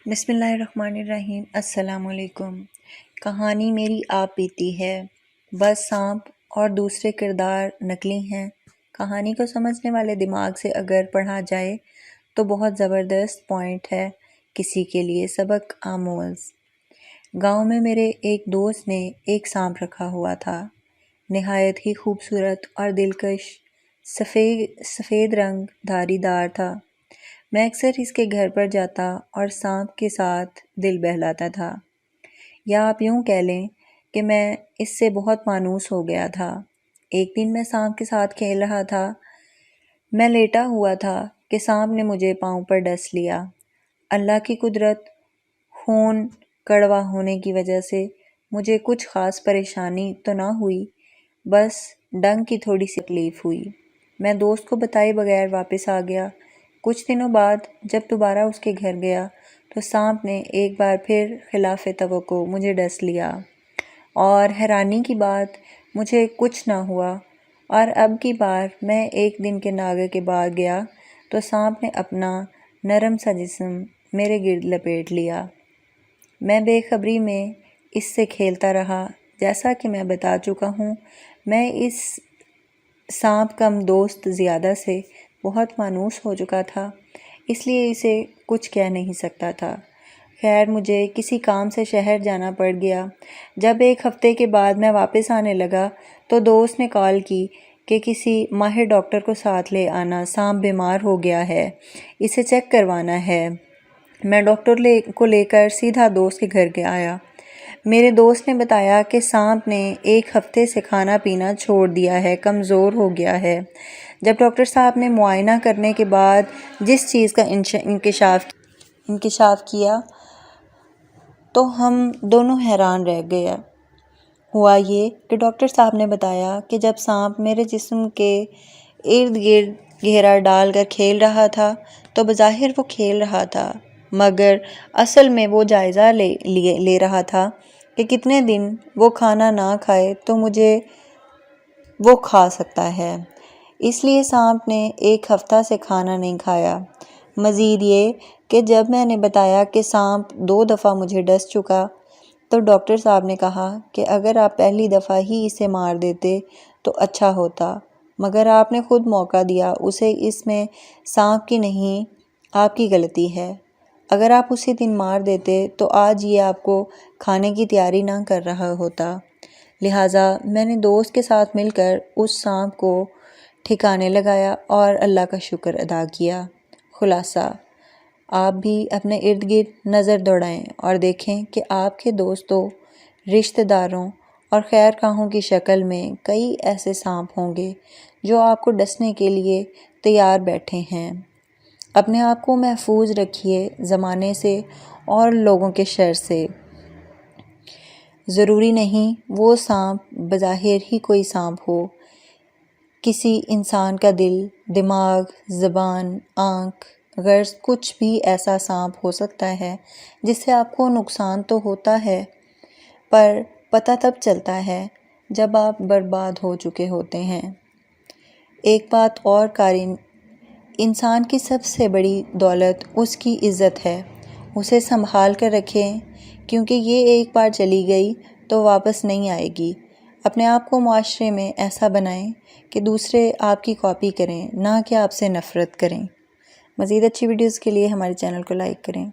بسم اللہ الرحمن الرحیم۔ السلام علیکم۔ کہانی میری آپ بیتی ہے، بس سانپ اور دوسرے کردار نقلی ہیں۔ کہانی کو سمجھنے والے دماغ سے اگر پڑھا جائے تو بہت زبردست پوائنٹ ہے، کسی کے لیے سبق آموز۔ گاؤں میں میرے ایک دوست نے ایک سانپ رکھا ہوا تھا، نہایت ہی خوبصورت اور دلکش، سفید رنگ دھاری دار تھا۔ میں اکثر اس کے گھر پر جاتا اور سانپ کے ساتھ دل بہلاتا تھا، یا آپ یوں کہہ لیں کہ میں اس سے بہت مانوس ہو گیا تھا۔ ایک دن میں سانپ کے ساتھ کھیل رہا تھا، میں لیٹا ہوا تھا کہ سانپ نے مجھے پاؤں پر ڈس لیا۔ اللہ کی قدرت، خون کڑوا ہونے کی وجہ سے مجھے کچھ خاص پریشانی تو نہ ہوئی، بس ڈنگ کی تھوڑی سی تکلیف ہوئی۔ میں دوست کو بتائے بغیر واپس آ گیا۔ کچھ دنوں بعد جب دوبارہ اس کے گھر گیا تو سانپ نے ایک بار پھر خلاف توقع مجھے ڈس لیا، اور حیرانی کی بات مجھے کچھ نہ ہوا۔ اور اب کی بار میں ایک دن کے ناگے کے بعد گیا تو سانپ نے اپنا نرم سا جسم میرے گرد لپیٹ لیا۔ میں بے خبری میں اس سے کھیلتا رہا۔ جیسا کہ میں بتا چکا ہوں، میں اس سانپ کم دوست زیادہ سے بہت مانوس ہو چکا تھا، اس لیے اسے کچھ کہہ نہیں سکتا تھا۔ خیر، مجھے کسی کام سے شہر جانا پڑ گیا۔ جب ایک ہفتے کے بعد میں واپس آنے لگا تو دوست نے کال کی کہ کسی ماہر ڈاکٹر کو ساتھ لے آنا، سانپ بیمار ہو گیا ہے، اسے چیک کروانا ہے۔ میں ڈاکٹر کو لے کر سیدھا دوست کے گھر آیا۔ میرے دوست نے بتایا کہ سانپ نے ایک ہفتے سے کھانا پینا چھوڑ دیا ہے، کمزور ہو گیا ہے۔ جب ڈاکٹر صاحب نے معائنہ کرنے کے بعد جس چیز کا انکشاف کیا تو ہم دونوں حیران رہ گئے۔ ہوا یہ کہ ڈاکٹر صاحب نے بتایا کہ جب سانپ میرے جسم کے ارد گرد گھیرا ڈال کر کھیل رہا تھا تو بظاہر وہ کھیل رہا تھا، مگر اصل میں وہ جائزہ لے رہا تھا کہ کتنے دن وہ کھانا نہ کھائے تو مجھے وہ کھا سکتا ہے۔ اس لیے سانپ نے ایک ہفتہ سے کھانا نہیں کھایا۔ مزید یہ کہ جب میں نے بتایا کہ سانپ 2 دفعہ مجھے ڈس چکا تو ڈاکٹر صاحب نے کہا کہ اگر آپ پہلی دفعہ ہی اسے مار دیتے تو اچھا ہوتا، مگر آپ نے خود موقع دیا اسے، اس میں سانپ کی نہیں، آپ کی غلطی ہے۔ اگر آپ اسی دن مار دیتے تو آج یہ آپ کو کھانے کی تیاری نہ کر رہا ہوتا۔ لہٰذا میں نے دوست کے ساتھ مل کر اس سانپ کو ٹھکانے لگایا اور اللہ کا شکر ادا کیا۔ خلاصہ، آپ بھی اپنے ارد گرد نظر دوڑائیں اور دیکھیں کہ آپ کے دوستوں، رشتہ داروں اور خیر خواہوں کی شکل میں کئی ایسے سانپ ہوں گے جو آپ کو ڈسنے کے لیے تیار بیٹھے ہیں۔ اپنے آپ کو محفوظ رکھیے زمانے سے اور لوگوں کے شر سے۔ ضروری نہیں وہ سانپ بظاہر ہی کوئی سانپ ہو، کسی انسان کا دل، دماغ، زبان، آنکھ، غرض کچھ بھی ایسا سانپ ہو سکتا ہے جس سے آپ کو نقصان تو ہوتا ہے، پر پتہ تب چلتا ہے جب آپ برباد ہو چکے ہوتے ہیں۔ ایک بات اور قارئین، انسان کی سب سے بڑی دولت اس کی عزت ہے، اسے سنبھال کر رکھیں، کیونکہ یہ ایک بار چلی گئی تو واپس نہیں آئے گی۔ اپنے آپ کو معاشرے میں ایسا بنائیں کہ دوسرے آپ کی کاپی کریں، نہ کہ آپ سے نفرت کریں۔ مزید اچھی ویڈیوز کے لیے ہمارے چینل کو لائک کریں۔